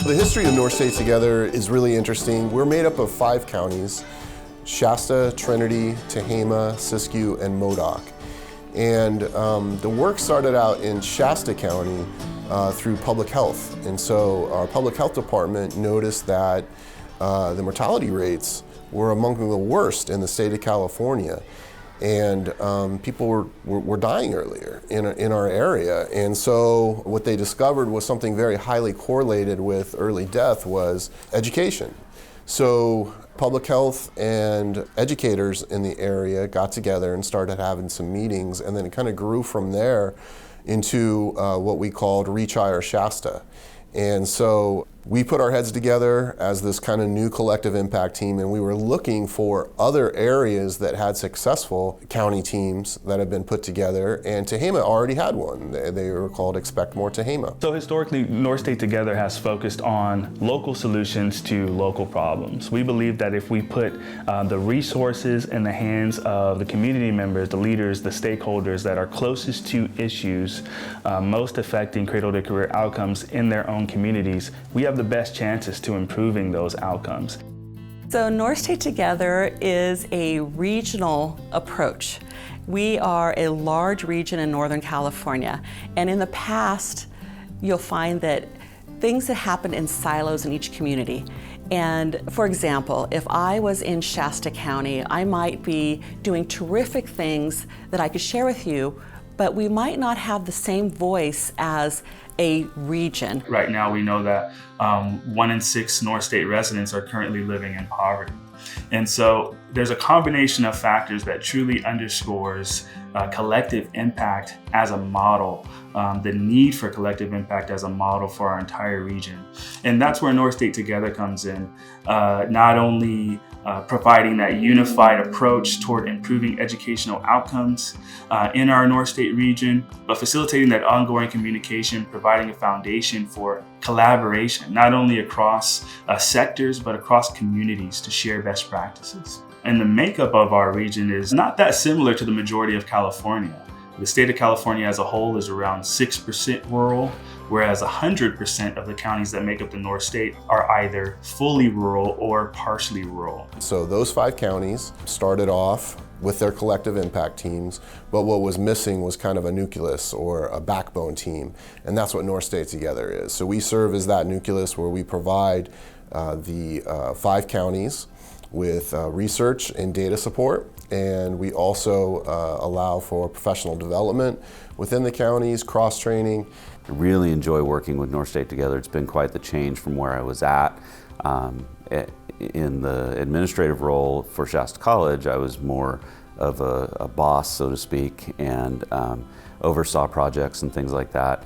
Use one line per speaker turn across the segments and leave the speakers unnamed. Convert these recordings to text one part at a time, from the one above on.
The history of North State Together is really interesting. We're made up of 5 counties: Shasta, Trinity, Tehama, Siskiyou, and Modoc. And the work started out in Shasta County through public health. And so our public health department noticed that the mortality rates were among the worst in the state of California. And people were dying earlier in our area. And so what they discovered was something very highly correlated with early death was education. So public health and educators in the area got together and started having some meetings, and then it kind of grew from there into what we called Reach Higher Shasta. And so we put our heads together as this kind of new collective impact team, and we were looking for other areas that had successful county teams that had been put together, and Tehama already had one. They were called Expect More Tehama.
So historically, North State Together has focused on local solutions to local problems. We believe that if we put the resources in the hands of the community members, the leaders, the stakeholders that are closest to issues most affecting cradle to career outcomes in their own communities, we have the best chances to improving those outcomes.
So North State Together is a regional approach. We are a large region in Northern California, and in the past you'll find that things that happen in silos in each community. And for example, if I was in Shasta County, I might be doing terrific things that I could share with you, but we might not have the same voice as a region.
Right now we know that 1 in 6 North State residents are currently living in poverty. And so there's a combination of factors that truly underscores collective impact as a model, the need for collective impact as a model for our entire region. And that's where North State Together comes in, not only providing that unified approach toward improving educational outcomes in our North State region, but facilitating that ongoing communication, providing a foundation for collaboration, not only across sectors, but across communities to share best practices. And the makeup of our region is not that similar to the majority of California. The state of California as a whole is around 6% rural, whereas 100% of the counties that make up the North State are either fully rural or partially rural.
So those 5 counties started off with their collective impact teams, but what was missing was kind of a nucleus or a backbone team, and that's what North State Together is. So we serve as that nucleus where we provide the 5 counties with research and data support, and we also allow for professional development within the counties, cross-training.
I really enjoy working with North State Together. It's been quite the change from where I was at. In the administrative role for Shasta College, I was more of a boss, so to speak, and oversaw projects and things like that.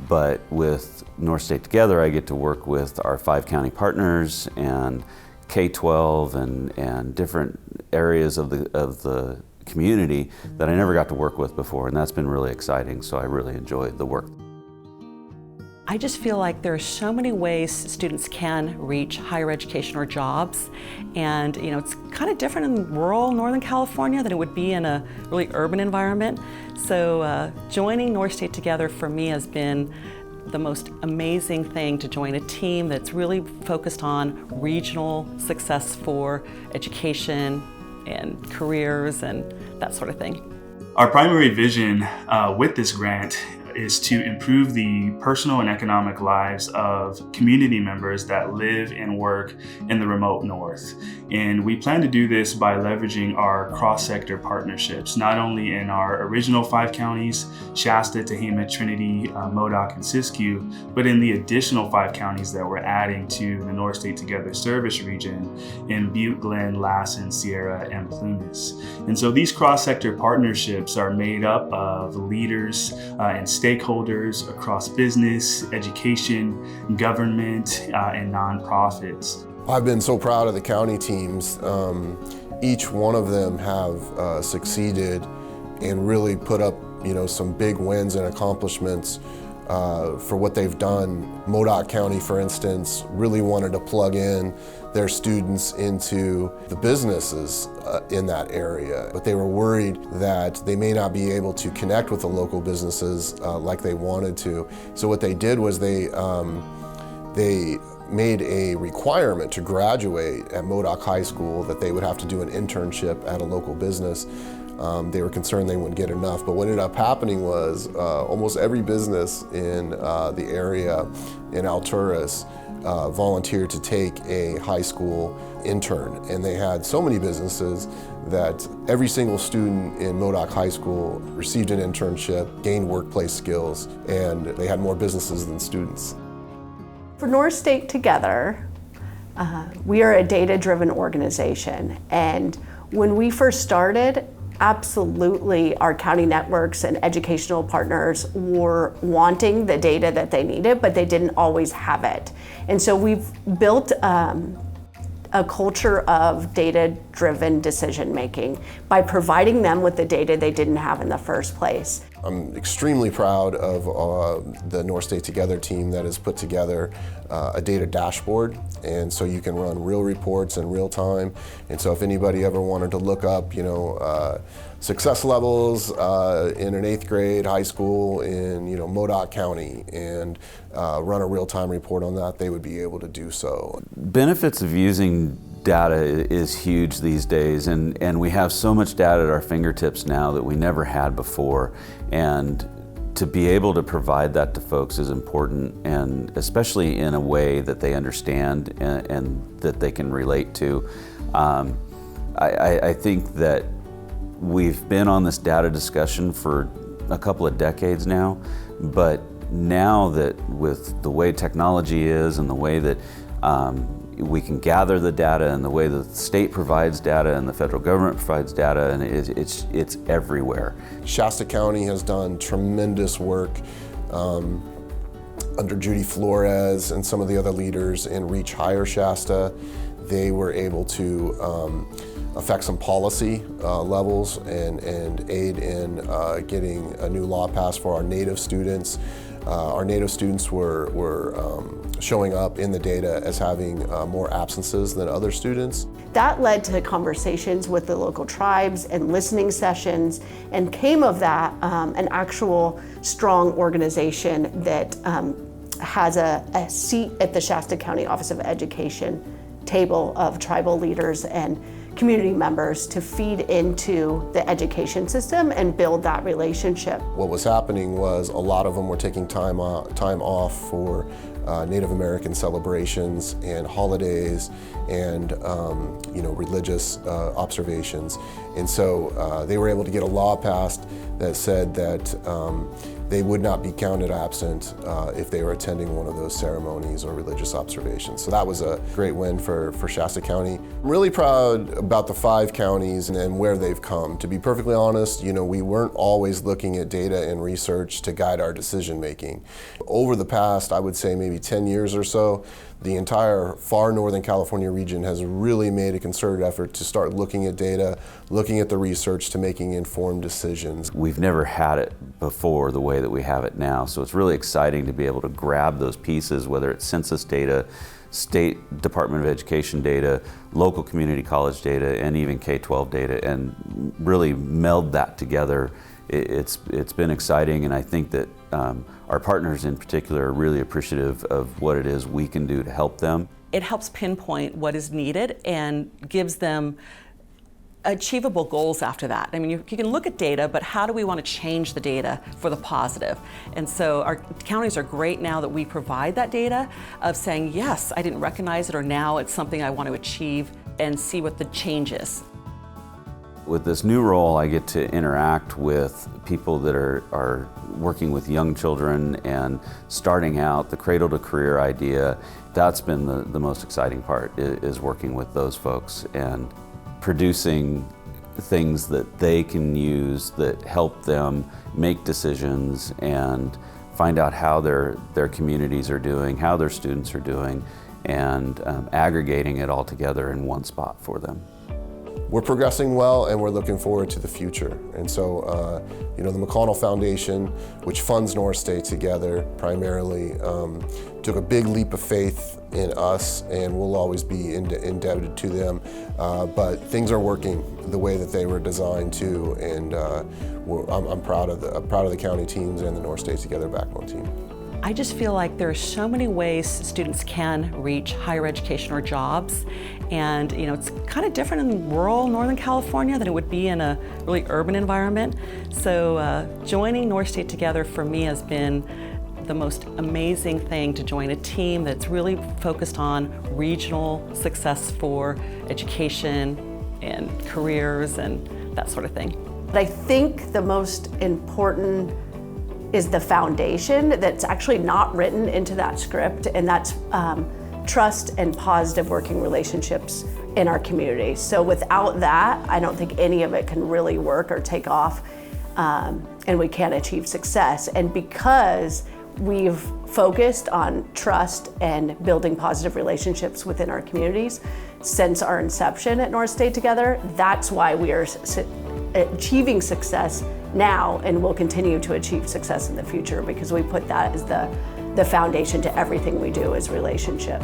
But with North State Together, I get to work with our 5 county partners and K-12 and different areas of the community that I never got to work with before, and that's been really exciting, so I really enjoyed the work.
I just feel like there are so many ways students can reach higher education or jobs, and it's kind of different in rural Northern California than it would be in a really urban environment. So joining North State Together for me has been the most amazing thing, to join a team that's really focused on regional success for education and careers and that sort of thing.
Our primary vision with this grant is to improve the personal and economic lives of community members that live and work in the remote north. And we plan to do this by leveraging our cross-sector partnerships, not only in our original 5 counties, Shasta, Tehama, Trinity, Modoc, and Siskiyou, but in the additional 5 counties that we're adding to the North State Together service region in Butte, Glen, Lassen, Sierra, and Plumas. And so these cross-sector partnerships are made up of leaders and stakeholders across business, education, government, and nonprofits.
I've been so proud of the county teams. Each one of them have succeeded and really put up some big wins and accomplishments for what they've done. Modoc County, for instance, really wanted to plug in their students into the businesses in that area, but they were worried that they may not be able to connect with the local businesses like they wanted to. So what they did was they made a requirement to graduate at Modoc High School that they would have to do an internship at a local business. They were concerned they wouldn't get enough, but what ended up happening was almost every business in the area in Alturas volunteered to take a high school intern, and they had so many businesses that every single student in Modoc High School received an internship, gained workplace skills, and they had more businesses than students.
For North State Together, we are a data-driven organization, and when we first started, absolutely our county networks and educational partners were wanting the data that they needed, but they didn't always have it. And so we've built a culture of data-driven decision-making by providing them with the data they didn't have in the first place.
I'm extremely proud of the North State Together team that has put together a data dashboard, and so you can run real reports in real time. And so if anybody ever wanted to look up, success levels in an 8th grade high school in Modoc County and run a real-time report on that, they would be able to do so.
Benefits of using data is huge these days, and we have so much data at our fingertips now that we never had before, and to be able to provide that to folks is important, and especially in a way that they understand and that they can relate to. I think that we've been on this data discussion for a couple of decades now, but now that with the way technology is and the way that we can gather the data and the way that the state provides data and the federal government provides data, and it's everywhere.
Shasta County has done tremendous work under Judy Flores and some of the other leaders in Reach Higher Shasta. They were able to affect some policy levels and aid in getting a new law passed for our Native students. Our Native students were showing up in the data as having more absences than other students.
That led to conversations with the local tribes and listening sessions, and came of that an actual strong organization that has a seat at the Shasta County Office of Education table of tribal leaders and community members to feed into the education system and build that relationship.
What was happening was a lot of them were taking time off for Native American celebrations and holidays and religious observations, and so they were able to get a law passed that said that they would not be counted absent if they were attending one of those ceremonies or religious observations. So that was a great win for Shasta County. I'm really proud about the 5 counties and where they've come. To be perfectly honest, we weren't always looking at data and research to guide our decision making. Over the past, I would say maybe 10 years or so, the entire far Northern California region has really made a concerted effort to start looking at data, looking at the research to making informed decisions.
We've never had it before the way that we have it now, so it's really exciting to be able to grab those pieces, whether it's census data, State Department of Education data, local community college data, and even K-12 data, and really meld that together. It's been exciting, and I think that our partners in particular are really appreciative of what it is we can do to help them.
It helps pinpoint what is needed and gives them achievable goals after that. I mean, you can look at data, but how do we want to change the data for the positive? And so our counties are great now that we provide that data of saying, yes, I didn't recognize it, or now it's something I want to achieve, and see what the change is.
With this new role, I get to interact with people that are working with young children and starting out, the cradle to career idea. That's been the most exciting part, is working with those folks and producing things that they can use that help them make decisions and find out how their communities are doing, how their students are doing, and aggregating it all together in one spot for them.
We're progressing well, and we're looking forward to the future. And so, the McConnell Foundation, which funds North State Together primarily, took a big leap of faith in us, and we'll always be indebted to them. But things are working the way that they were designed to, and I'm proud of the county teams and the North State Together backbone team.
I just feel like there are so many ways students can reach higher education or jobs. And it's kind of different in rural Northern California than it would be in a really urban environment. So joining North State Together for me has been the most amazing thing, to join a team that's really focused on regional success for education and careers and that sort of thing.
But I think the most important is the foundation that's actually not written into that script, and that's trust and positive working relationships in our community. So without that, I don't think any of it can really work or take off, and we can't achieve success. And because we've focused on trust and building positive relationships within our communities since our inception at North State Together, that's why we are achieving success now and will continue to achieve success in the future, because we put that as the foundation to everything we do is relationship.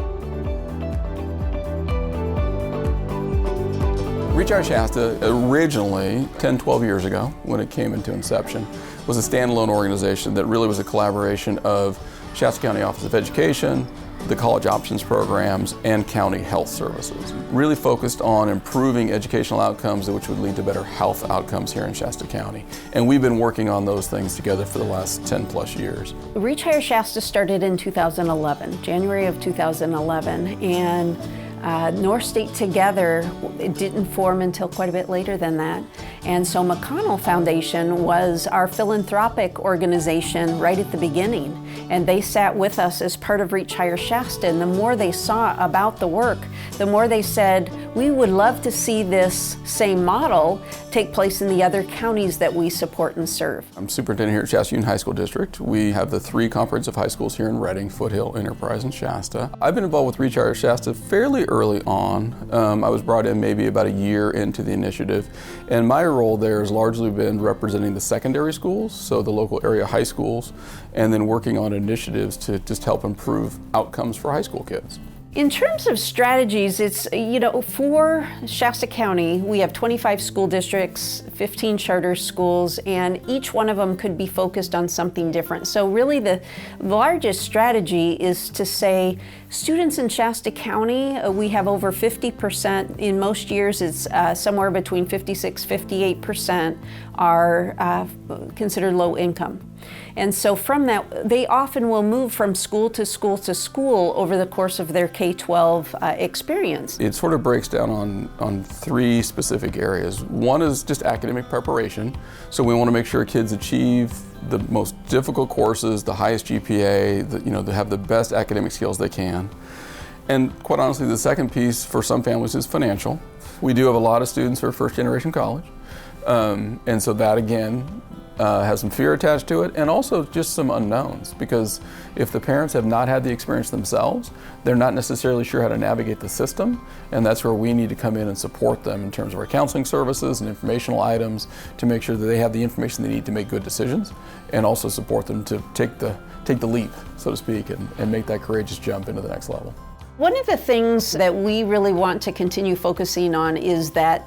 Reach Our Shasta originally, 10, 12 years ago, when it came into inception, was a standalone organization that really was a collaboration of Shasta County Office of Education, the college options programs, and county health services. Really focused on improving educational outcomes, which would lead to better health outcomes here in Shasta County. And we've been working on those things together for the last 10 plus years.
Reach Higher Shasta started in 2011, January of 2011, and North State Together, it didn't form until quite a bit later than that. And so McConnell Foundation was our philanthropic organization right at the beginning. And they sat with us as part of Reach Higher Shasta. And the more they saw about the work, the more they said, we would love to see this same model take place in the other counties that we support and serve.
I'm superintendent here at Shasta Union High School District. We have the 3 comprehensive high schools here in Reading, Foothill, Enterprise, and Shasta. I've been involved with Reach Higher Shasta fairly early on. I was brought in maybe about a year into the initiative, and my role there has largely been representing the secondary schools, so the local area high schools, and then working on initiatives to just help improve outcomes for high school kids.
In terms of strategies, it's, for Shasta County, we have 25 school districts, 15 charter schools, and each one of them could be focused on something different. So really the largest strategy is to say, students in Shasta County, we have over 50%, in most years it's somewhere between 56, 58% are considered low income. And so from that, they often will move from school to school to school over the course of their K-12 experience.
It sort of breaks down on 3 specific areas. One is just academic preparation. So we want to make sure kids achieve the most difficult courses, the highest GPA, to have the best academic skills they can. And quite honestly, the second piece for some families is financial. We do have a lot of students who are first generation college. And so that again, has some fear attached to it, and also just some unknowns, because if the parents have not had the experience themselves, they're not necessarily sure how to navigate the system, and that's where we need to come in and support them in terms of our counseling services and informational items to make sure that they have the information they need to make good decisions, and also support them to take the leap, so to speak, and make that courageous jump into the next level.
One of the things that we really want to continue focusing on is that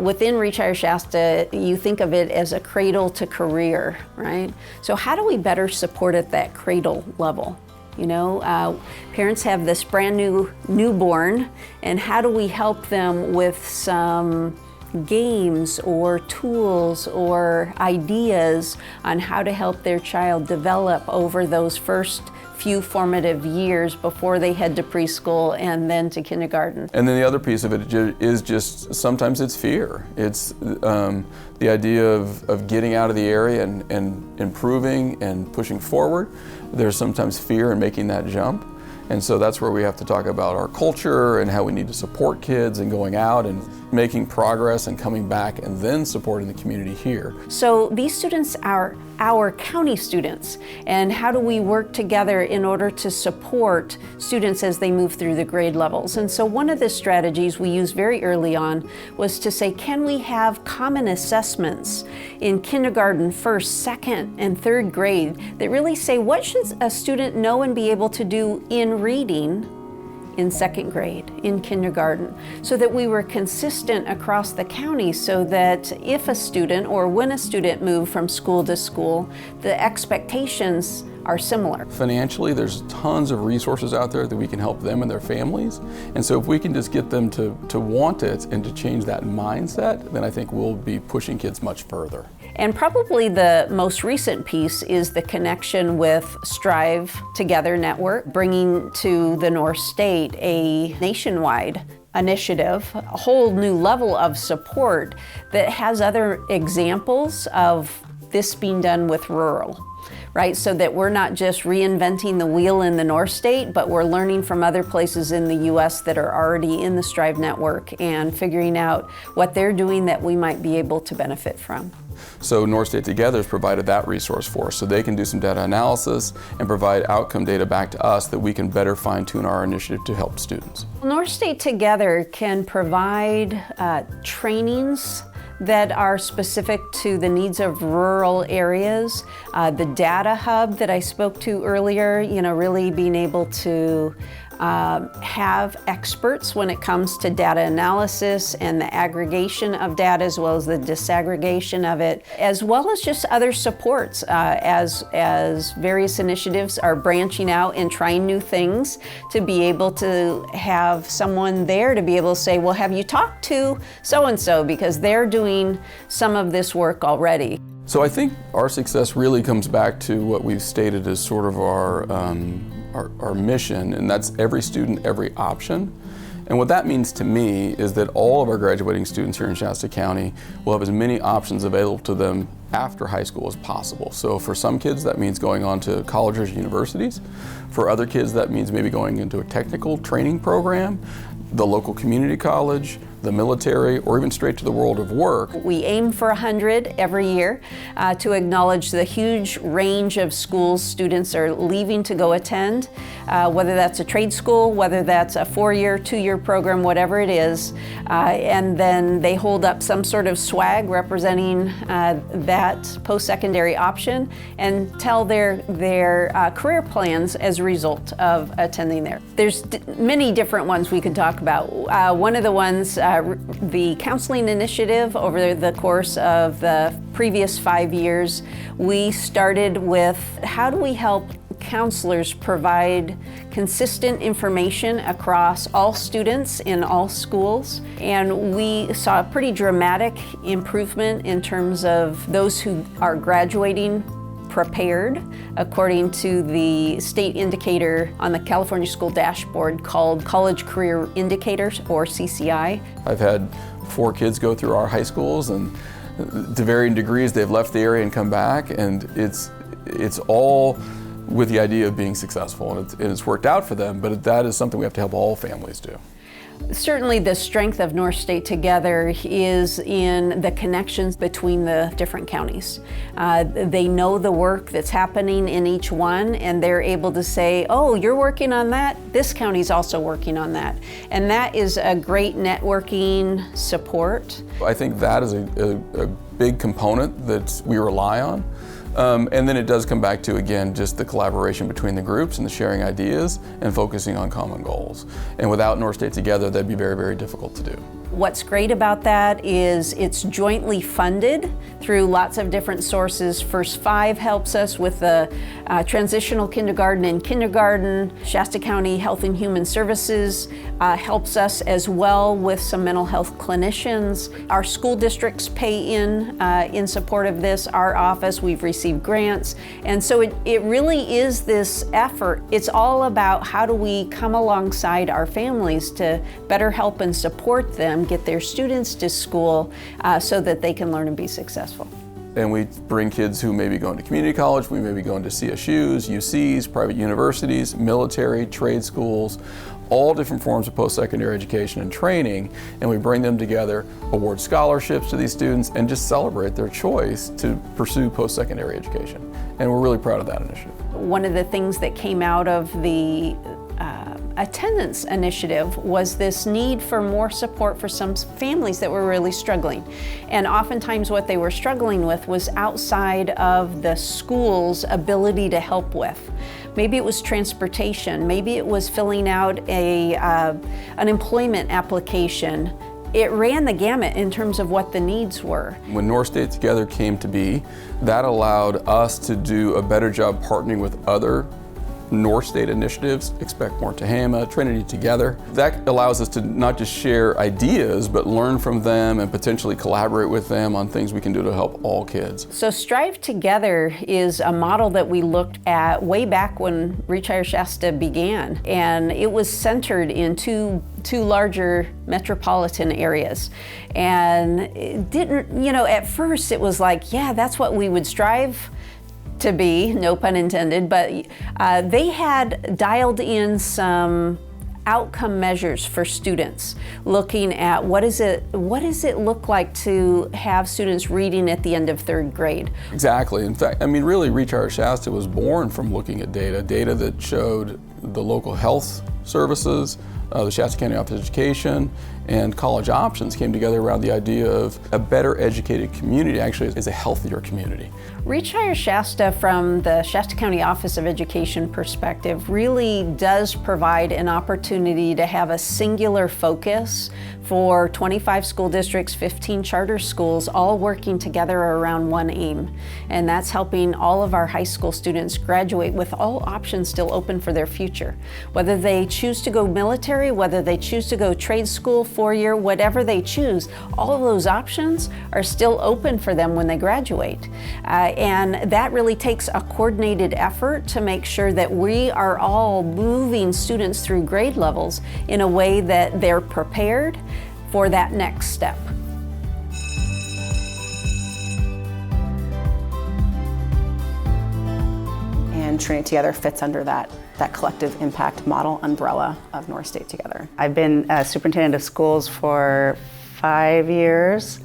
within Reach Higher Shasta, you think of it as a cradle to career, right? So how do we better support at that cradle level? Parents have this brand new newborn, and how do we help them with some games or tools or ideas on how to help their child develop over those first few formative years before they head to preschool and then to kindergarten.
And then the other piece of it is just, sometimes it's fear. It's the idea of getting out of the area and improving and pushing forward. There's sometimes fear in making that jump. And so that's where we have to talk about our culture and how we need to support kids and going out and making progress and coming back and then supporting the community here.
So these students are our county students, and how do we work together in order to support students as they move through the grade levels? And so one of the strategies we used very early on was to say, can we have common assessments in kindergarten, first, second, and third grade that really say, what should a student know and be able to do in reading in second grade, in kindergarten, so that we were consistent across the county, so that if a student or when a student moved from school to school, the expectations are similar.
Financially, there's tons of resources out there that we can help them and their families. And so if we can just get them to want it and to change that mindset, then I think we'll be pushing kids much further.
And probably the most recent piece is the connection with Strive Together Network, bringing to the North State a nationwide initiative, a whole new level of support that has other examples of this being done with rural, right? So that we're not just reinventing the wheel in the North State, but we're learning from other places in the US that are already in the Strive Network and figuring out what they're doing that we might be able to benefit from.
So North State Together has provided that resource for us, so they can do some data analysis and provide outcome data back to us that we can better fine-tune our initiative to help students.
North State Together can provide trainings that are specific to the needs of rural areas. The data hub that I spoke to earlier, really being able to have experts when it comes to data analysis and the aggregation of data as well as the disaggregation of it, as well as just other supports as various initiatives are branching out and trying new things, to be able to have someone there to be able to say, well, have you talked to so-and-so, because they're doing some of this work already.
So I think our success really comes back to what we've stated as sort of our mission, and that's every student, every option. And what that means to me is that all of our graduating students here in Shasta County will have as many options available to them after high school as possible. So for some kids that means going on to colleges or universities. For other kids that means maybe going into a technical training program, the local community college, the military, or even straight to the world of work.
We aim for 100 every year to acknowledge the huge range of schools students are leaving to go attend, whether that's a trade school, whether that's a 4-year, 2-year program, whatever it is. And then they hold up some sort of swag representing that post-secondary option and tell their career plans as a result of attending there. There's many different ones we could talk about. One of the ones, the counseling initiative over the course of the previous 5 years, we started with how do we help counselors provide consistent information across all students in all schools. And we saw a pretty dramatic improvement in terms of those who are graduating prepared, according to the state indicator on the California School Dashboard called College Career Indicators, or CCI.
I've had 4 kids go through our high schools, and to varying degrees they've left the area and come back, and it's all with the idea of being successful, and it's worked out for them, but that is something we have to help all families do.
Certainly the strength of North State Together is in the connections between the different counties. They know the work that's happening in each one, and they're able to say, oh, you're working on that, this county's also working on that. And that is a great networking support.
I think that is a big component that we rely on. And then it does come back to, again, just the collaboration between the groups and the sharing ideas and focusing on common goals. And without North State Together, that'd be very, very difficult to do.
What's great about that is it's jointly funded through lots of different sources. First Five helps us with the transitional kindergarten and kindergarten. Shasta County Health and Human Services helps us as well with some mental health clinicians. Our school districts pay in support of this. Our office, we've received grants. And so it really is this effort. It's all about how do we come alongside our families to better help and support them get their students to school so that they can learn and be successful.
And we bring kids who may be going to community college, we may be going to CSUs, UCs, private universities, military, trade schools, all different forms of post-secondary education and training, and we bring them together, award scholarships to these students, and just celebrate their choice to pursue post-secondary education. And we're really proud of that initiative.
One of the things that came out of the attendance initiative was this need for more support for some families that were really struggling. And oftentimes what they were struggling with was outside of the school's ability to help with. Maybe it was transportation, maybe it was filling out an employment application. it ran the gamut in terms of what the needs were.
When North State Together came to be, that allowed us to do a better job partnering with other North State initiatives, Expect More Tehama, Trinity Together. That allows us to not just share ideas, but learn from them and potentially collaborate with them on things we can do to help all kids.
So Strive Together is a model that we looked at way back when Reach Higher Shasta began, and it was centered in two larger metropolitan areas. And it didn't, at first it was like, yeah, that's what we would strive to be, no pun intended, but they had dialed in some outcome measures for students, looking at what does it look like to have students reading at the end of 3rd grade.
Exactly. In fact, really Reach Higher Shasta was born from looking at data that showed the local health services, the Shasta County Office of Education, and College Options came together around the idea of a better educated community actually is a healthier community.
Reach Higher Shasta, from the Shasta County Office of Education perspective, really does provide an opportunity to have a singular focus for 25 school districts, 15 charter schools, all working together around one aim. And that's helping all of our high school students graduate with all options still open for their future. Whether they choose to go military, whether they choose to go trade school, 4-year, whatever they choose, all of those options are still open for them when they graduate. And that really takes a coordinated effort to make sure that we are all moving students through grade levels in a way that they're prepared for that next step.
And Trinity Together fits under that collective impact model umbrella of North State Together.
I've been a superintendent of schools for 5 years.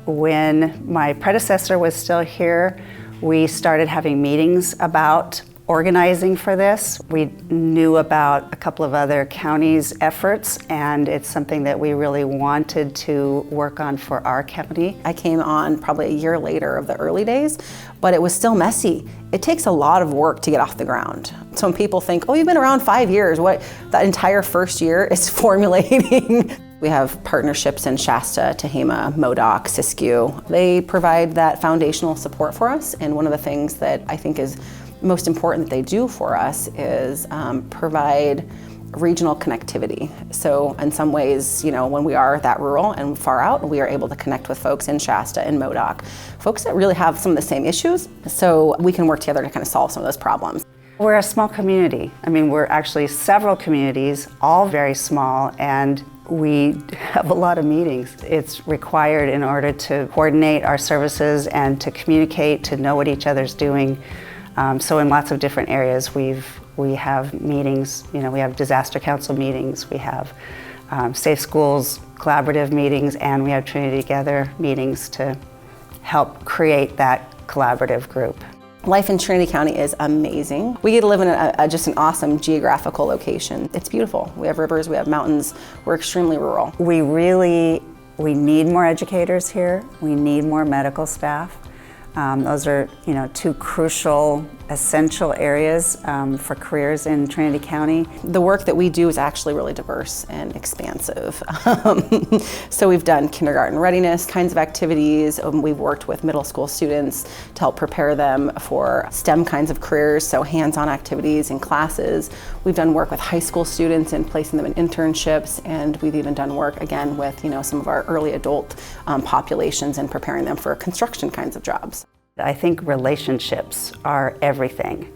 When my predecessor was still here, we started having meetings about organizing for this. We knew about a couple of other counties' efforts, and it's something that we really wanted to work on for our county.
I came on probably a year later of the early days, but it was still messy. It takes a lot of work to get off the ground. So when people think, oh, you've been around 5 years, what, that entire first year is formulating. We have partnerships in Shasta, Tehama, Modoc, Siskiyou. They provide that foundational support for us, and one of the things that I think is most important that they do for us is provide regional connectivity. So in some ways, when we are that rural and far out, we are able to connect with folks in Shasta and Modoc, folks that really have some of the same issues, so we can work together to kind of solve some of those problems.
We're a small community. We're actually several communities, all very small, and we have a lot of meetings. It's required in order to coordinate our services and to communicate, to know what each other's doing. So in lots of different areas, we have meetings. We have disaster council meetings, we have Safe Schools collaborative meetings, and we have Trinity Together meetings to help create that collaborative group.
Life in Trinity County is amazing. We get to live in just an awesome geographical location. It's beautiful. We have rivers, we have mountains. We're extremely rural.
We need more educators here. We need more medical staff. Those are, two crucial, essential areas for careers in Trinity County.
The work that we do is actually really diverse and expansive. So we've done kindergarten readiness kinds of activities. We've worked with middle school students to help prepare them for STEM kinds of careers, so hands-on activities in classes. We've done work with high school students and placing them in internships, and we've even done work, again, with some of our early adult populations and preparing them for construction kinds of jobs.
I think relationships are everything.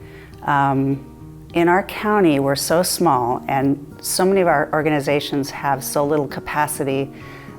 In our county, we're so small, and so many of our organizations have so little capacity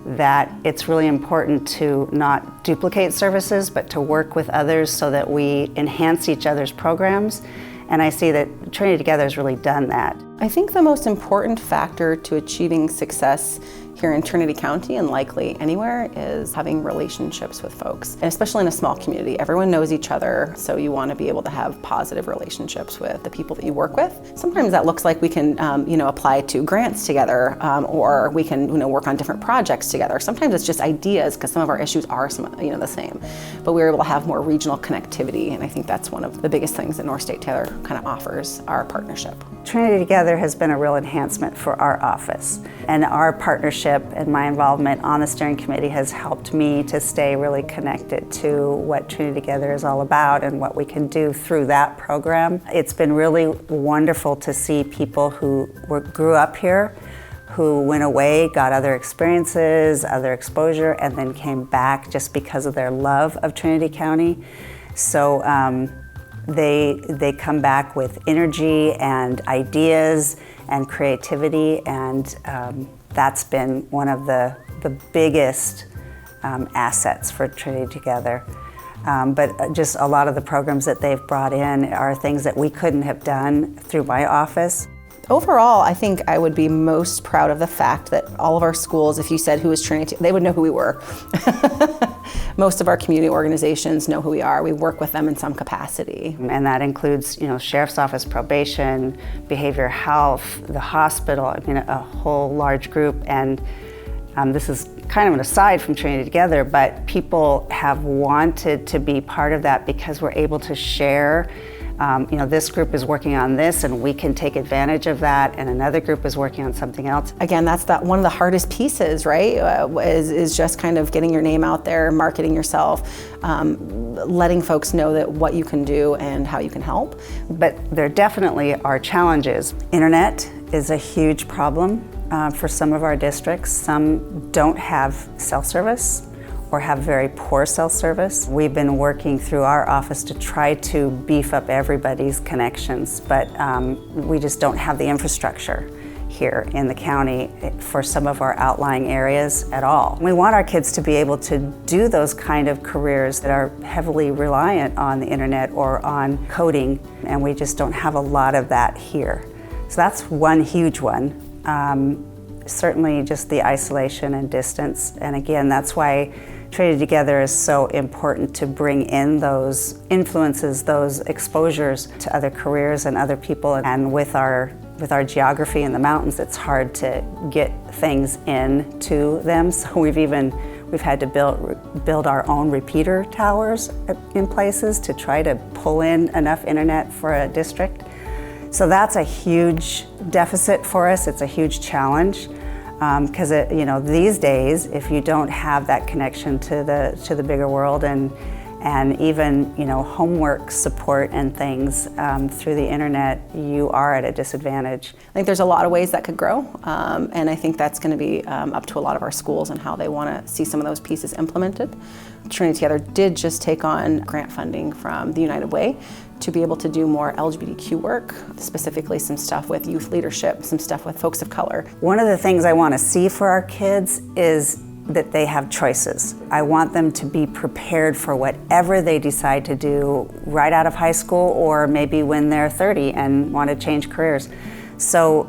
that it's really important to not duplicate services, but to work with others so that we enhance each other's programs. And I see that Trinity Together has really done that.
I think the most important factor to achieving success here in Trinity County, and likely anywhere, is having relationships with folks, and especially in a small community. Everyone knows each other, so you want to be able to have positive relationships with the people that you work with. Sometimes that looks like we can, apply to grants together, or we can, work on different projects together. Sometimes it's just ideas, because some of our issues are the same. But we're able to have more regional connectivity, and I think that's one of the biggest things that North State Together kind of offers our partnership.
Trinity Together has been a real enhancement for our office, and our partnership leadership and my involvement on the steering committee has helped me to stay really connected to what Trinity Together is all about and what we can do through that program. It's been really wonderful to see people who grew up here, who went away, got other experiences, other exposure, and then came back just because of their love of Trinity County. So they come back with energy and ideas and creativity, and that's been one of the biggest assets for Trinity Together. But just a lot of the programs that they've brought in are things that we couldn't have done through my office.
Overall, I think I would be most proud of the fact that all of our schools, if you said who is Trinity, they would know who we were. Most of our community organizations know who we are. We work with them in some capacity.
And that includes, Sheriff's Office, probation, behavioral health, the hospital, a whole large group. And this is kind of an aside from Trinity Together, but people have wanted to be part of that because we're able to share. This group is working on this and we can take advantage of that, and another group is working on something else.
Again, that's one of the hardest pieces, right? Is just kind of getting your name out there, marketing yourself, letting folks know that what you can do and how you can help.
But there definitely are challenges. Internet is a huge problem for some of our districts. Some don't have cell service or have very poor cell service. We've been working through our office to try to beef up everybody's connections, but we just don't have the infrastructure here in the county for some of our outlying areas at all. We want our kids to be able to do those kind of careers that are heavily reliant on the internet or on coding, and we just don't have a lot of that here. So that's one huge one. Certainly just the isolation and distance, and again, that's why Trinity Together is so important to bring in those influences, those exposures to other careers and other people. And with our geography in the mountains, it's hard to get things into them. So we've had to build our own repeater towers in places to try to pull in enough internet for a district. So that's a huge deficit for us. It's a huge challenge. Because these days, if you don't have that connection to the bigger world and even homework support and things through the internet, you are at a disadvantage.
I think there's a lot of ways that could grow, and I think that's going to be up to a lot of our schools and how they want to see some of those pieces implemented. Trinity Together did just take on grant funding from the United Way to be able to do more LGBTQ work, specifically some stuff with youth leadership, some stuff with folks of color.
One of the things I want to see for our kids is that they have choices. I want them to be prepared for whatever they decide to do right out of high school, or maybe when they're 30 and want to change careers. So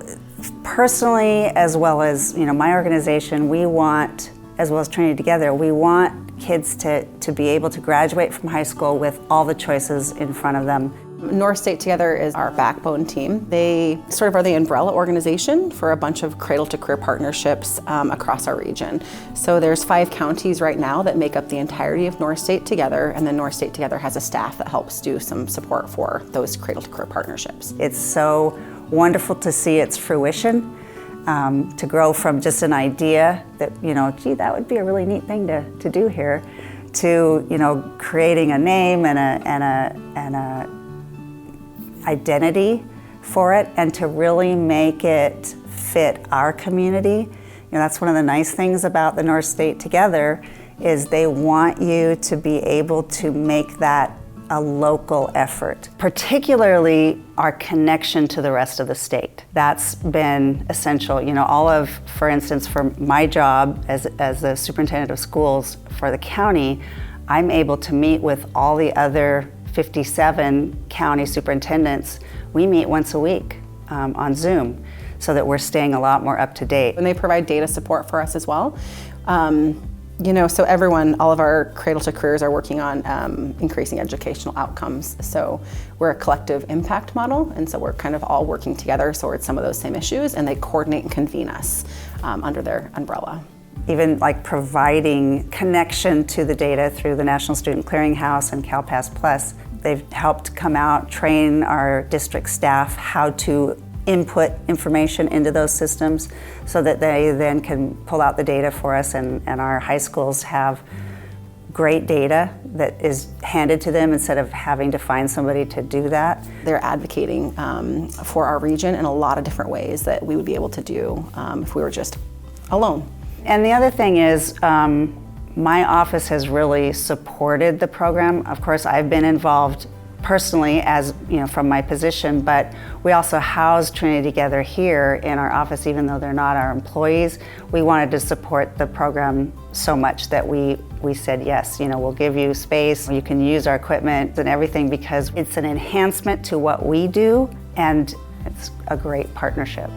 personally, as well as my organization, we want, as well as Trinity Together, we want kids to be able to graduate from high school with all the choices in front of them.
North State Together is our backbone team. They sort of are the umbrella organization for a bunch of cradle to career partnerships across our region. So there's 5 counties right now that make up the entirety of North State Together, and then North State Together has a staff that helps do some support for those cradle to career partnerships.
It's so wonderful to see its fruition, to grow from just an idea that, gee, that would be a really neat thing to do here, to, creating a name and a identity for it, and to really make it fit our community. That's one of the nice things about the North State Together is they want you to be able to make that a local effort, particularly our connection to the rest of the state. That's been essential. For instance, for my job as the superintendent of schools for the county, I'm able to meet with all the other 57 county superintendents. We meet once a week on Zoom so that we're staying a lot more up to date.
And they provide data support for us as well. So everyone, all of our cradle to careers are working on increasing educational outcomes. So we're a collective impact model, and so we're kind of all working together towards some of those same issues, and they coordinate and convene us under their umbrella.
Even like providing connection to the data through the National Student Clearinghouse and CalPass Plus. They've helped come out, train our district staff how to input information into those systems so that they then can pull out the data for us, and our high schools have great data that is handed to them instead of having to find somebody to do that.
They're advocating for our region in a lot of different ways that we would be able to do if we were just alone.
And the other thing is, my office has really supported the program. Of course, I've been involved personally as, from my position, but we also house Trinity Together here in our office, even though they're not our employees. We wanted to support the program so much that we said, yes, we'll give you space, you can use our equipment and everything, because it's an enhancement to what we do, and it's a great partnership.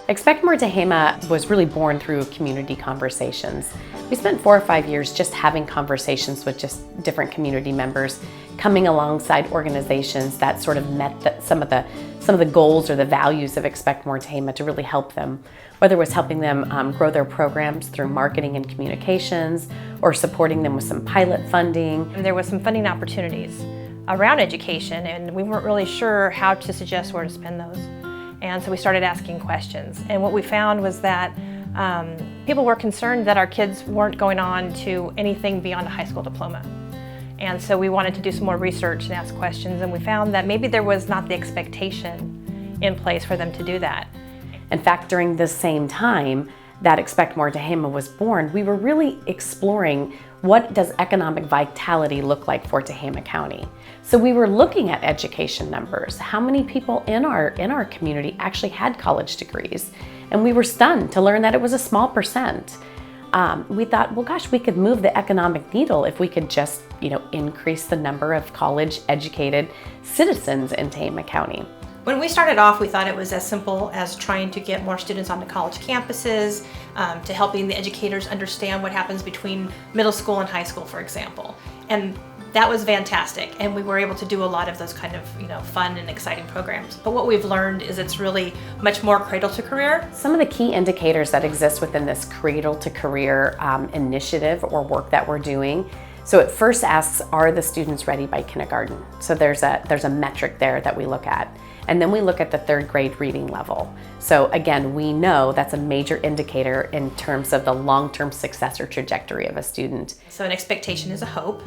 Expect More Tehama was really born through community conversations. We spent 4 or 5 years just having conversations with just different community members, coming alongside organizations that sort of met some of the goals or the values of Expect More Tehama to really help them, whether it was helping them grow their programs through marketing and communications, or supporting them with some pilot funding.
And there was some funding opportunities around education, and we weren't really sure how to suggest where to spend those. And so we started asking questions. And what we found was that people were concerned that our kids weren't going on to anything beyond a high school diploma. And so we wanted to do some more research and ask questions, and we found that maybe there was not the expectation in place for them to do that.
In fact, during the same time that Expect More Tehama was born, we were really exploring what does economic vitality look like for Tehama County. So we were looking at education numbers. How many people in our community actually had college degrees? And we were stunned to learn that it was a small percent. We thought, well, gosh, we could move the economic needle if we could just, increase the number of college-educated citizens in Tehama County.
When we started off, we thought it was as simple as trying to get more students onto college campuses, to helping the educators understand what happens between middle school and high school, for example. And that was fantastic, and we were able to do a lot of those kind of fun and exciting programs. But what we've learned is it's really much more cradle to career.
Some of the key indicators that exist within this cradle to career initiative or work that we're doing. So it first asks, are the students ready by kindergarten? So there's a metric there that we look at. And then we look at the 3rd grade reading level. So again, we know that's a major indicator in terms of the long-term success or trajectory of a student.
So an expectation is a hope.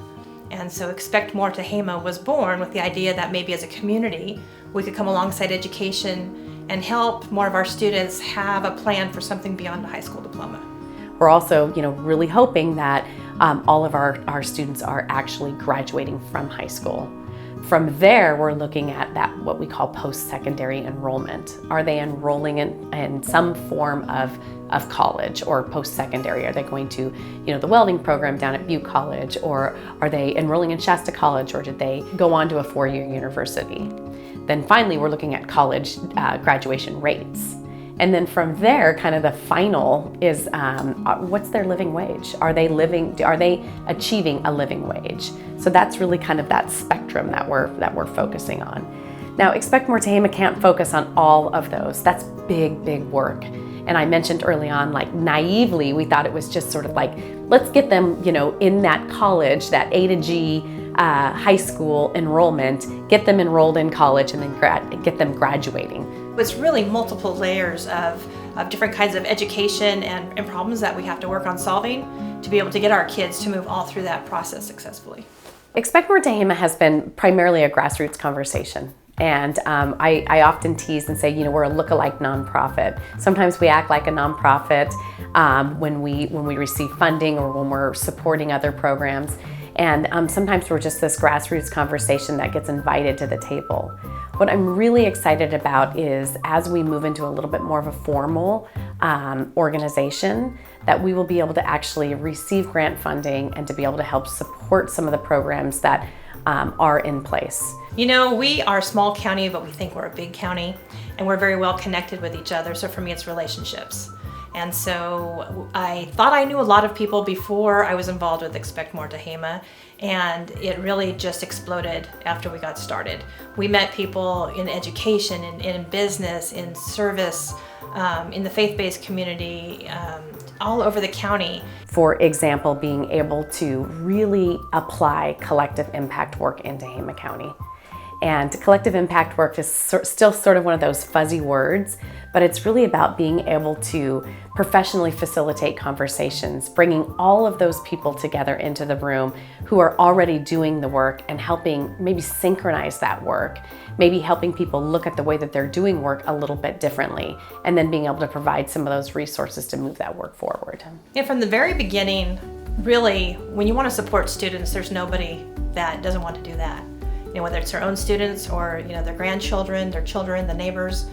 And so Expect More Tehama was born with the idea that maybe as a community, we could come alongside education and help more of our students have a plan for something beyond a high school diploma.
We're also, really hoping that all of our students are actually graduating from high school. From there, we're looking at that, what we call post-secondary enrollment. Are they enrolling in some form of college or post-secondary? Are they going to, the welding program down at Butte College, or are they enrolling in Shasta College, or did they go on to a 4-year university? Then finally, we're looking at college graduation rates. And then from there, kind of the final is what's their living wage? Are they achieving a living wage? So that's really kind of that spectrum that we're focusing on. Now, Expect More Tehama can't focus on all of those. That's big, big work. And I mentioned early on, like naively, we thought it was just sort of like, let's get them, in that college, that A to G high school enrollment, get them enrolled in college, and then get them graduating.
It's really multiple layers of different kinds of education and problems that we have to work on solving to be able to get our kids to move all through that process successfully.
Expect More Tehama has been primarily a grassroots conversation. And I often tease and say, we're a look-alike nonprofit. Sometimes we act like a nonprofit when we receive funding or when we're supporting other programs. And sometimes we're just this grassroots conversation that gets invited to the table. What I'm really excited about is as we move into a little bit more of a formal organization, that we will be able to actually receive grant funding and to be able to help support some of the programs that are in place.
We are a small county, but we think we're a big county, and we're very well connected with each other. So for me, it's relationships. And so I thought I knew a lot of people before I was involved with Expect More Tehama, and it really just exploded after we got started. We met people in education, in business, in service, in the faith-based community, all over the county.
For example, being able to really apply collective impact work into Hema County. And collective impact work is still sort of one of those fuzzy words, but it's really about being able to professionally facilitate conversations, bringing all of those people together into the room who are already doing the work and helping maybe synchronize that work, maybe helping people look at the way that they're doing work a little bit differently, and then being able to provide some of those resources to move that work forward.
And from the very beginning, really, when you want to support students, there's nobody that doesn't want to do that. You know, whether it's their own students or their grandchildren, their children, the neighbors.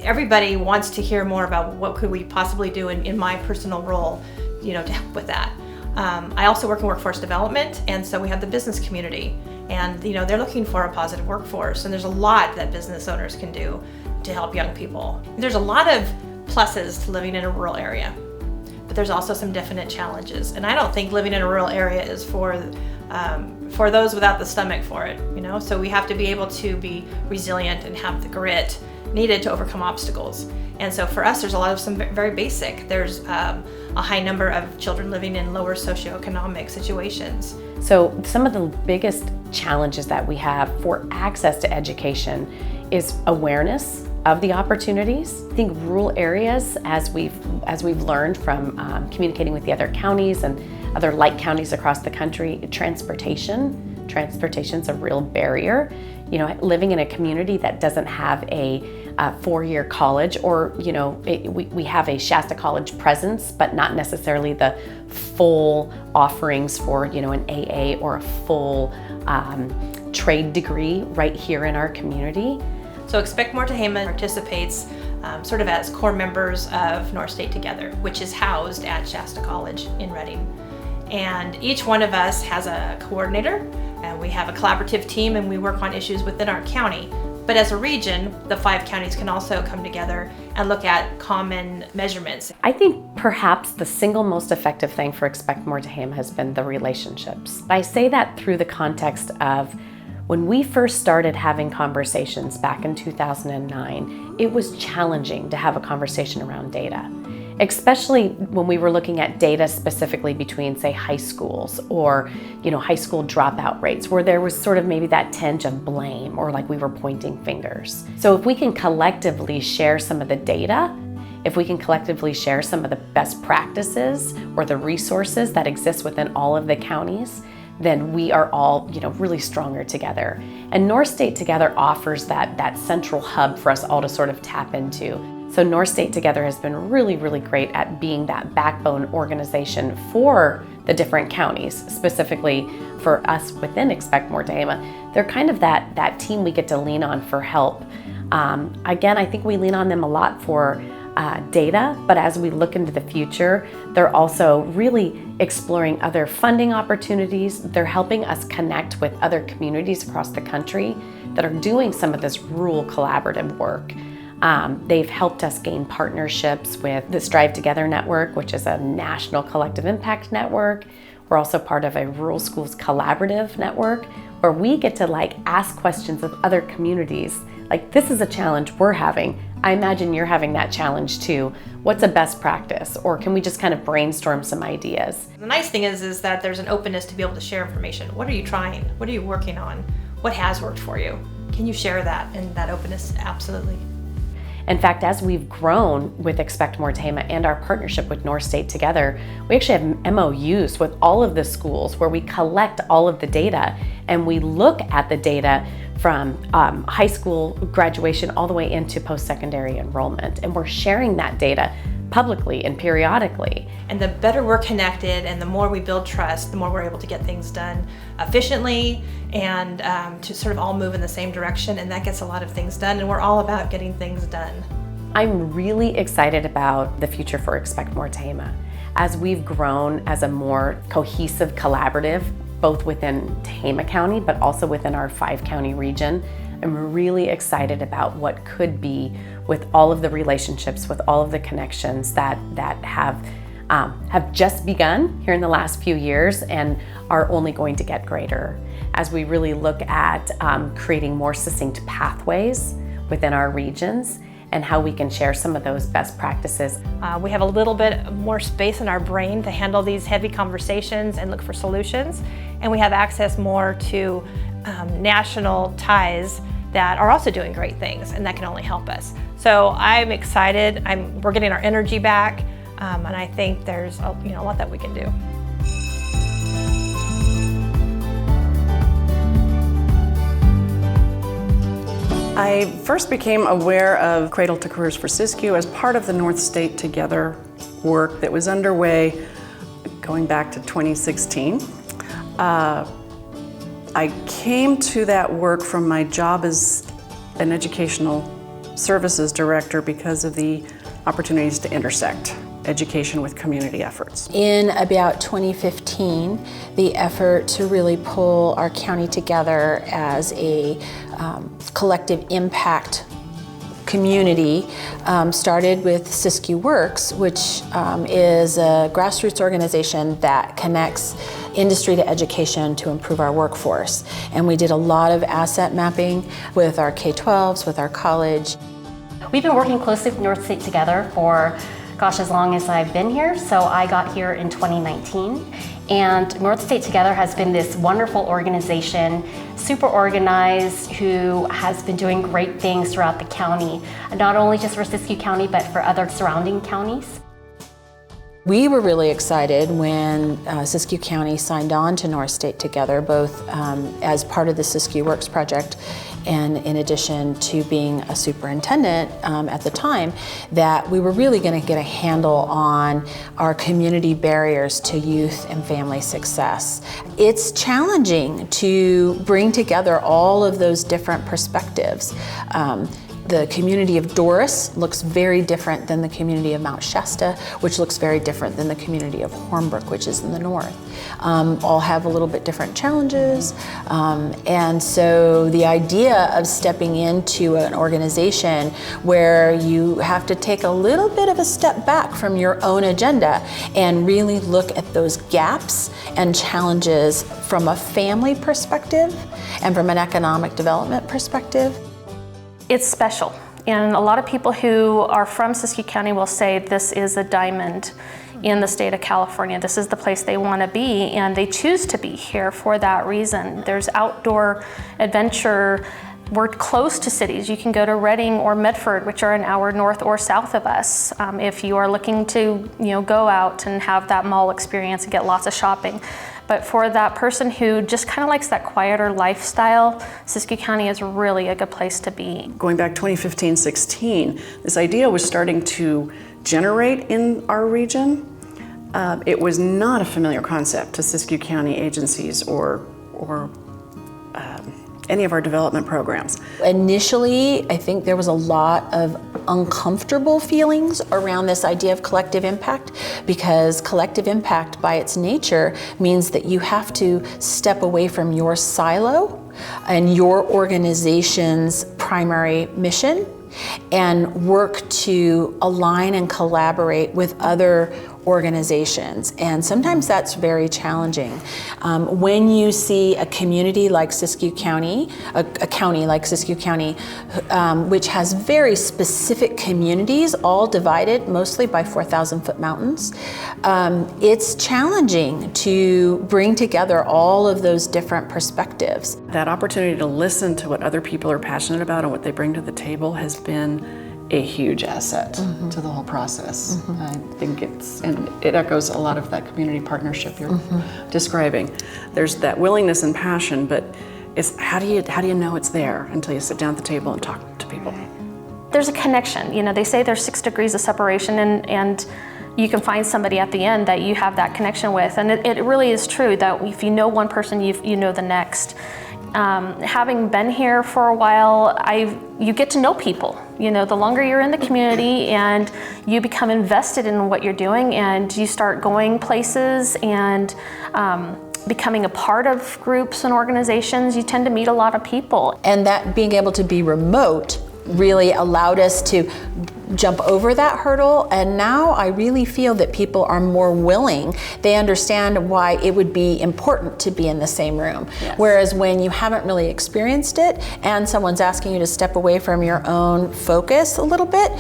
Everybody wants to hear more about what could we possibly do in my personal role, to help with that. I also work in workforce development, and so we have the business community, and they're looking for a positive workforce, and there's a lot that business owners can do to help young people. There's a lot of pluses to living in a rural area, but there's also some definite challenges, and I don't think living in a rural area is for those without the stomach for it, So we have to be able to be resilient and have the grit needed to overcome obstacles. And so for us, there's a lot of some very basic. There's a high number of children living in lower socioeconomic situations.
So some of the biggest challenges that we have for access to education is awareness of the opportunities. I think rural areas, as we've learned from communicating with the other counties and other like counties across the country, transportation's a real barrier. Living in a community that doesn't have a four-year college, or we have a Shasta College presence, but not necessarily the full offerings for an AA or a full trade degree right here in our community.
So Expect More Tehama participates sort of as core members of North State Together, which is housed at Shasta College in Redding. And each one of us has a coordinator, and we have a collaborative team, and we work on issues within our county. But as a region, the 5 counties can also come together and look at common measurements.
I think perhaps the single most effective thing for Expect More Tehama has been the relationships. I say that through the context of when we first started having conversations back in 2009, it was challenging to have a conversation around data, especially when we were looking at data specifically between, say, high schools or high school dropout rates, where there was sort of maybe that tinge of blame or like we were pointing fingers. So if we can collectively share some of the data, if we can collectively share some of the best practices or the resources that exist within all of the counties, then we are all really stronger together. And North State Together offers that central hub for us all to sort of tap into. So North State Together has been really, really great at being that backbone organization for the different counties, specifically for us within Expect More Tehama. They're kind of that team we get to lean on for help. Again, I think we lean on them a lot for data, but as we look into the future, they're also really exploring other funding opportunities. They're helping us connect with other communities across the country that are doing some of this rural collaborative work. They've helped us gain partnerships with the Strive Together Network, which is a national collective impact network. We're also part of a Rural Schools Collaborative Network, where we get to ask questions of other communities. This is a challenge we're having. I imagine you're having that challenge too. What's a best practice? Or can we just kind of brainstorm some ideas?
The nice thing is that there's an openness to be able to share information. What are you trying? What are you working on? What has worked for you? Can you share that? And that openness, absolutely.
In fact, as we've grown with Expect More Tehama and our partnership with North State Together, we actually have MOUs with all of the schools where we collect all of the data and we look at the data from high school graduation all the way into post-secondary enrollment. And we're sharing that data publicly and periodically.
And the better we're connected and the more we build trust, the more we're able to get things done efficiently and to sort of all move in the same direction, and that gets a lot of things done, and we're all about getting things done.
I'm really excited about the future for Expect More Tehama. As we've grown as a more cohesive collaborative, both within Tehama County, but also within our 5-county region, I'm really excited about what could be with all of the relationships, with all of the connections that have just begun here in the last few years and are only going to get greater. As we really look at creating more succinct pathways within our regions and how we can share some of those best practices.
We have a little bit more space in our brain to handle these heavy conversations and look for solutions. And we have access more to national ties that are also doing great things, and that can only help us. So I'm excited. We're getting our energy back, and I think there's a lot that we can do.
I first became aware of Cradle to Careers for Siskiyou as part of the North State Together work that was underway going back to 2016. I came to that work from my job as an educational services director because of the opportunities to intersect education with community efforts.
In about 2015, the effort to really pull our county together as a collective impact community started with Siskiyou Works, which is a grassroots organization that connects industry to education to improve our workforce. And we did a lot of asset mapping with our K-12s, with our college.
We've been working closely with North State Together for, gosh, as long as I've been here. So I got here in 2019. And North State Together has been this wonderful organization, super organized, who has been doing great things throughout the county, not only just for Siskiyou County, but for other surrounding counties.
We were really excited when Siskiyou County signed on to North State Together, both as part of the Siskiyou Works project and in addition to being a superintendent at the time, that we were really going to get a handle on our community barriers to youth and family success. It's challenging to bring together all of those different perspectives. The community of Doris looks very different than the community of Mount Shasta, which looks very different than the community of Hornbrook, which is in the north. All have a little bit different challenges. And so the idea of stepping into an organization where you have to take a little bit of a step back from your own agenda and really look at those gaps and challenges from a family perspective and from an economic development perspective.
It's special, and a lot of people who are from Siskiyou County will say this is a diamond in the state of California. This is the place they want to be, and they choose to be here for that reason. There's outdoor adventure. We're close to cities. You can go to Redding or Medford, which are an hour north or south of us, if you are looking to go out and have that mall experience and get lots of shopping. But for that person who just kind of likes that quieter lifestyle, Siskiyou County is really a good place to be.
Going back 2015-16, this idea was starting to generate in our region. It was not a familiar concept to Siskiyou County agencies or any of our development programs.
Initially, I think there was a lot of uncomfortable feelings around this idea of collective impact, because collective impact by its nature means that you have to step away from your silo and your organization's primary mission and work to align and collaborate with other organizations. And sometimes that's very challenging. When you see a community like Siskiyou County, a county like Siskiyou County, which has very specific communities, all divided mostly by 4,000-foot mountains, it's challenging to bring together all of those different perspectives.
That opportunity to listen to what other people are passionate about and what they bring to the table has been a huge asset to the whole process. I think it echoes a lot of that community partnership you're describing. There's that willingness and passion, but it's how do you know it's there until you sit down at the table and talk to people?
There's a connection. They say there's 6 degrees of separation, and you can find somebody at the end that you have that connection with. And it really is true that if you know one person, you know the next. Having been here for a while, you get to know people. The longer you're in the community and you become invested in what you're doing and you start going places and becoming a part of groups and organizations, you tend to meet a lot of people.
And that being able to be remote really allowed us to jump over that hurdle, and now I really feel that people are more willing. They understand why it would be important to be in the same room.
Yes.
Whereas when you haven't really experienced it and someone's asking you to step away from your own focus a little bit,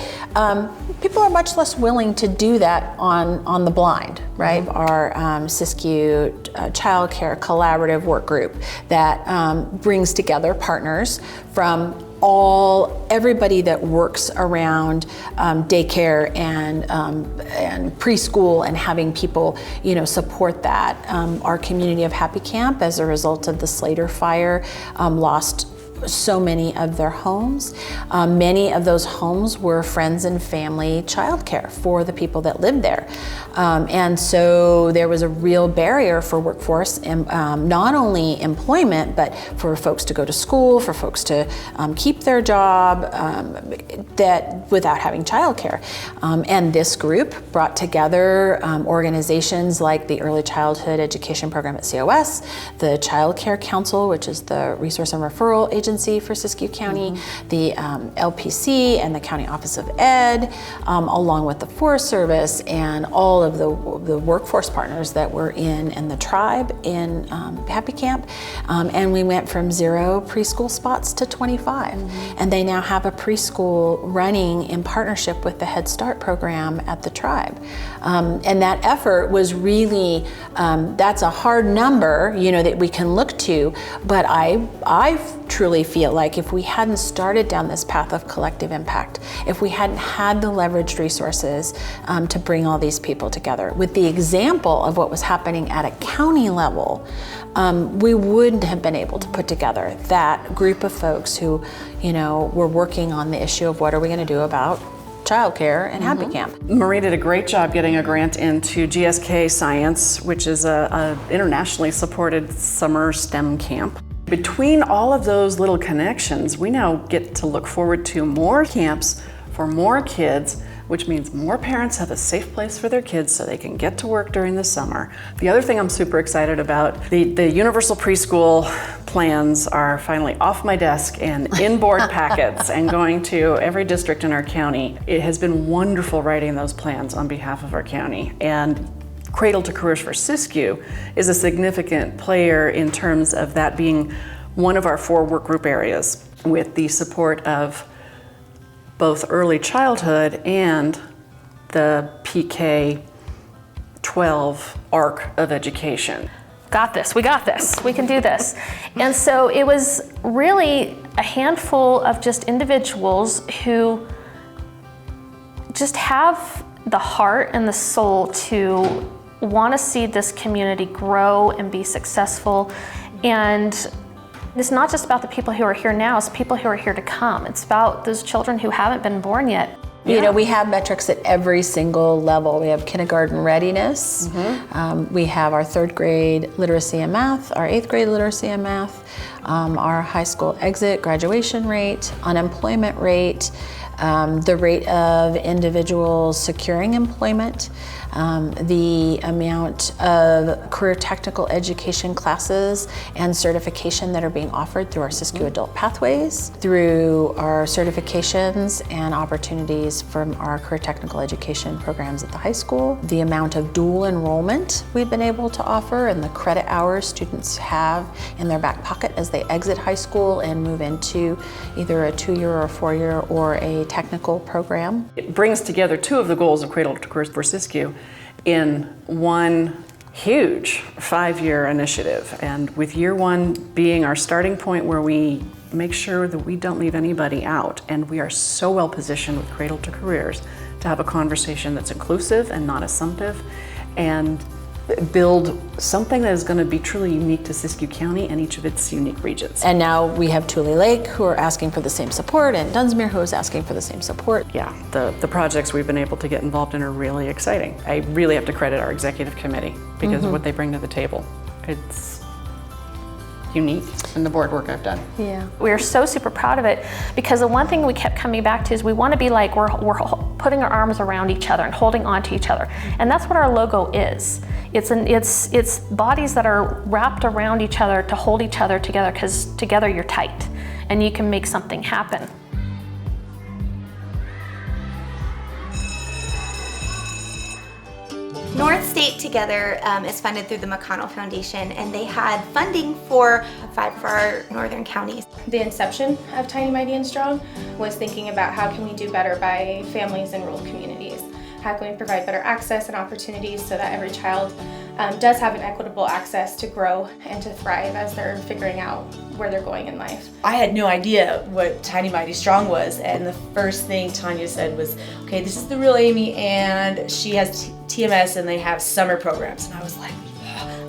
people are much less willing to do that on the blind, right?
Mm-hmm.
Our Siskiyou Child Care Collaborative Work Group that brings together partners from everybody that works around daycare and preschool, and having people, support that. Our community of Happy Camp, as a result of the Slater fire, lost so many of their homes. Many of those homes were friends and family childcare for the people that lived there. And so there was a real barrier for workforce, and not only employment, but for folks to go to school, for folks to keep their job, that without having childcare. And this group brought together organizations like the Early Childhood Education Program at COS, the Child Care Council, which is the Resource and Referral Agency for Siskiyou County, the LPC and the County Office of Ed, along with the Forest Service and all of the workforce partners that were in the tribe in Happy Camp. And we went from 0 preschool spots to 25. And they now have a preschool running in partnership with the Head Start program at the tribe. And that effort was really, that's a hard number, that we can look to, but I truly feel like if we hadn't started down this path of collective impact, if we hadn't had the leveraged resources to bring all these people together, with the example of what was happening at a county level, we wouldn't have been able to put together that group of folks who, were working on the issue of what are we going to do about childcare and Happy Camp.
Marie did a great job getting a grant into GSK Science, which is a internationally supported summer STEM camp. Between all of those little connections, we now get to look forward to more camps for more kids, which means more parents have a safe place for their kids so they can get to work during the summer. The other thing I'm super excited about, the universal preschool plans are finally off my desk and in board packets and going to every district in our county. It has been wonderful writing those plans on behalf of our county. And Cradle to Careers for Siskiyou is a significant player in terms of that being one of our 4 work group areas, with the support of both early childhood and the PK 12 arc of education.
Got this, we got this, we can do this. And so it was really a handful of just individuals who just have the heart and the soul to want to see this community grow and be successful. And it's not just about the people who are here now, it's people who are here to come. It's about those children who haven't been born yet.
We have metrics at every single level. We have kindergarten readiness. We have our 3rd grade literacy and math, our 8th grade literacy and math, our high school exit graduation rate, unemployment rate, the rate of individuals securing employment, the amount of career technical education classes and certification that are being offered through our Siskiyou Adult Pathways, through our certifications and opportunities from our career technical education programs at the high school, the amount of dual enrollment we've been able to offer, and the credit hours students have in their back pocket as they exit high school and move into either a 2-year or a 4-year or a technical program.
It brings together 2 of the goals of Cradle to Careers for Siskiyou in one huge 5-year initiative. And with year 1 being our starting point, where we make sure that we don't leave anybody out. And we are so well positioned with Cradle to Careers to have a conversation that's inclusive and not assumptive, and build something that is going to be truly unique to Siskiyou County and each of its unique regions.
And now we have Tule Lake, who are asking for the same support, and Dunsmuir, who is asking for the same support.
Yeah, the projects we've been able to get involved in are really exciting. I really have to credit our executive committee because of what they bring to the table. It's unique in the board work I've done.
Yeah, we're so super proud of it, because the one thing we kept coming back to is we want to be like we're putting our arms around each other and holding on to each other, and that's what our logo is. It's bodies that are wrapped around each other to hold each other together, because together you're tight and you can make something happen.
North State Together is funded through the McConnell Foundation, and they had funding for 5 of our northern counties.
The inception of Tiny, Mighty, and Strong was thinking about how can we do better by families in rural communities. How can we provide better access and opportunities so that every child does have an equitable access to grow and to thrive as they're figuring out where they're going in life.
I had no idea what Tiny, Mighty, Strong was, and the first thing Tanya said was, okay, this is the real Amy, and she has TMS, and they have summer programs. And I was like,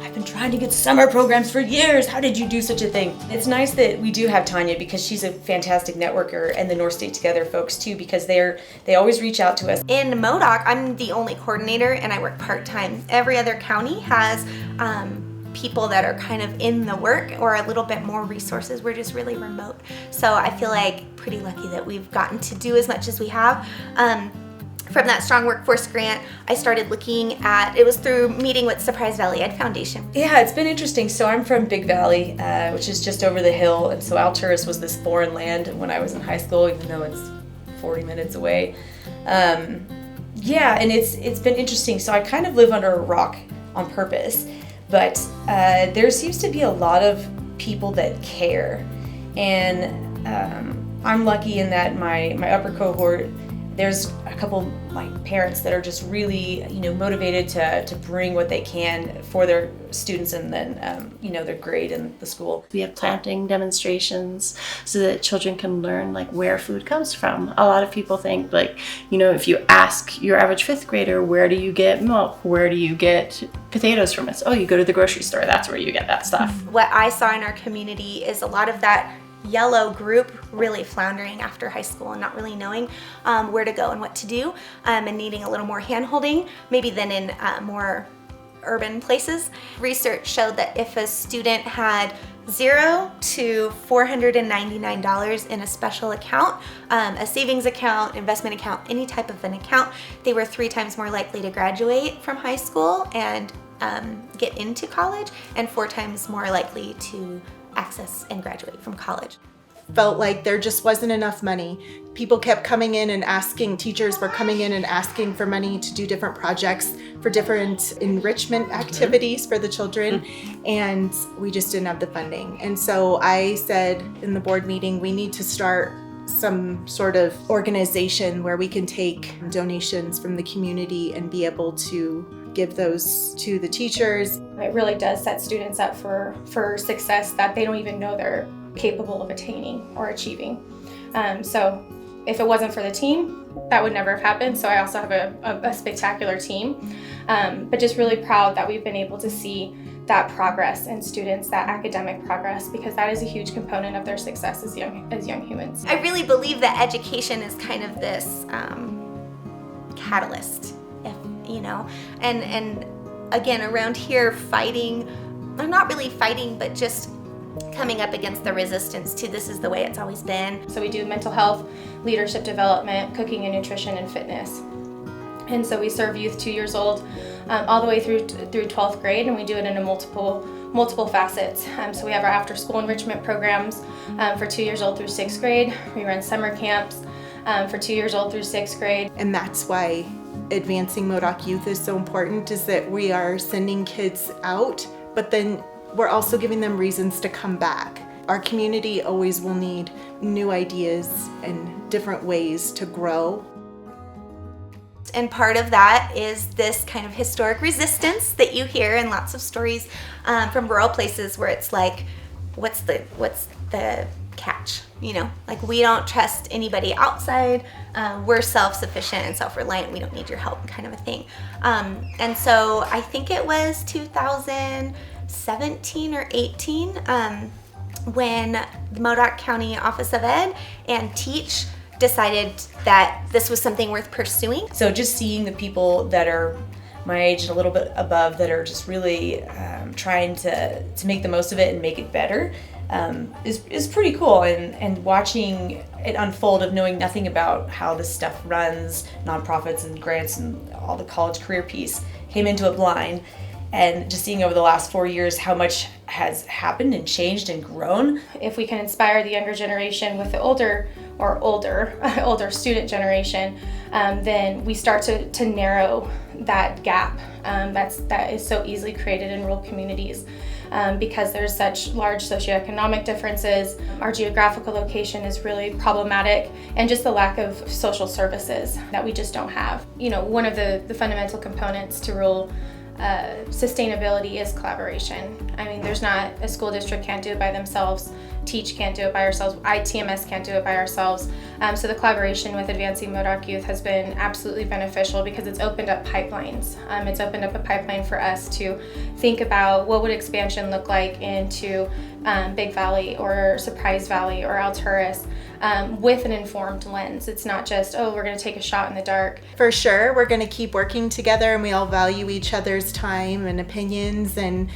I've been trying to get summer programs for years. How did you do such a thing? It's nice that we do have Tanya because she's a fantastic networker, and the North State Together folks too, because they always reach out to us.
In MODOC, I'm the only coordinator and I work part-time. Every other county has people that are kind of in the work or a little bit more resources. We're just really remote. So I feel like pretty lucky that we've gotten to do as much as we have. From that Strong Workforce Grant, I started looking at, it was through meeting with Surprise Valley Ed Foundation.
Yeah, it's been interesting. So I'm from Big Valley, which is just over the hill, and so Alturas was this foreign land when I was in high school, even though it's 40 minutes away. Yeah, and it's been interesting. So I kind of live under a rock on purpose, but there seems to be a lot of people that care, and I'm lucky in that my upper cohort, there's a couple like parents that are just really, motivated to bring what they can for their students and then, their grade in the school.
We have planting demonstrations so that children can learn like where food comes from. A lot of people think if you ask your average 5th grader, where do you get milk? Where do you get potatoes from? It's, oh, you go to the grocery store. That's where you get that stuff.
What I saw in our community is a lot of that yellow group really floundering after high school and not really knowing where to go and what to do, and needing a little more hand-holding maybe than in more urban places. Research showed that if a student had $0 to $499 in a special account, a savings account, investment account, any type of an account, they were 3 times more likely to graduate from high school and get into college, and 4 times more likely to access and graduate from college.
Felt like there just wasn't enough money. People kept coming in and asking, teachers were coming in and asking for money to do different projects for different enrichment activities for the children, and we just didn't have the funding. And so I said in the board meeting, we need to start some sort of organization where we can take donations from the community and be able to give those to the teachers.
It really does set students up for success that they don't even know they're capable of attaining or achieving. So if it wasn't for the team, that would never have happened. So I also have a spectacular team, but just really proud that we've been able to see that progress in students, that academic progress, because that is a huge component of their success as young humans.
I really believe that education is kind of this catalyst, and again, around here fighting, or not really fighting, but just coming up against the resistance to this is the way it's always been.
So we do mental health, leadership development, cooking and nutrition, and fitness. And so we serve youth 2 years old all the way through 12th grade, and we do it in multiple facets. So we have our after school enrichment programs for 2 years old through 6th grade. We run summer camps for 2 years old through 6th grade.
And that's why advancing MODOC Youth is so important, is that we are sending kids out, but then we're also giving them reasons to come back. Our community always will need new ideas and different ways to grow.
And part of that is this kind of historic resistance that you hear in lots of stories from rural places where it's like, what's the catch? Like, we don't trust anybody outside. We're self-sufficient and self-reliant. We don't need your help, kind of a thing. And so I think it was 2017 or 18 when the Modoc County Office of Ed and Teach decided that this was something worth pursuing.
So just seeing the people that are my age and a little bit above that are just really trying to make the most of it and make it better is pretty cool, and watching it unfold, of knowing nothing about how this stuff runs, nonprofits and grants and all the college career piece, came into it blind, and just seeing over the last 4 years how much has happened and changed and grown.
If we can inspire the younger generation with the older or older student generation, then we start to narrow that gap that is so easily created in rural communities. Because there's such large socioeconomic differences, our geographical location is really problematic, and just the lack of social services that we just don't have. You know, one of the fundamental components to rural sustainability is collaboration. I mean, there's not a school district can't do it by themselves, Teach can't do it by ourselves, ITMS can't do it by ourselves. So the collaboration with Advancing Modoc Youth has been absolutely beneficial because it's opened up pipelines. It's opened up a pipeline for us to think about what would expansion look like into Big Valley or Surprise Valley or Alturas with an informed lens. It's not just, oh, we're going to take a shot in the dark.
For sure, we're going to keep working together, and we all value each other's time and opinions and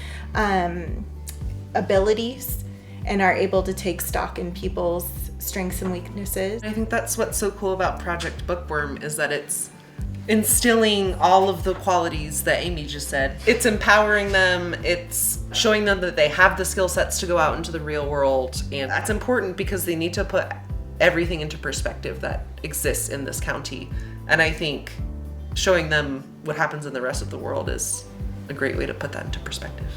abilities, and are able to take stock in people's strengths and weaknesses.
I think that's what's so cool about Project Bookworm is that it's instilling all of the qualities that Amy just said. It's empowering them, it's showing them that they have the skill sets to go out into the real world, and that's important because they need to put everything into perspective that exists in this county. And I think showing them what happens in the rest of the world is a great way to put that into perspective.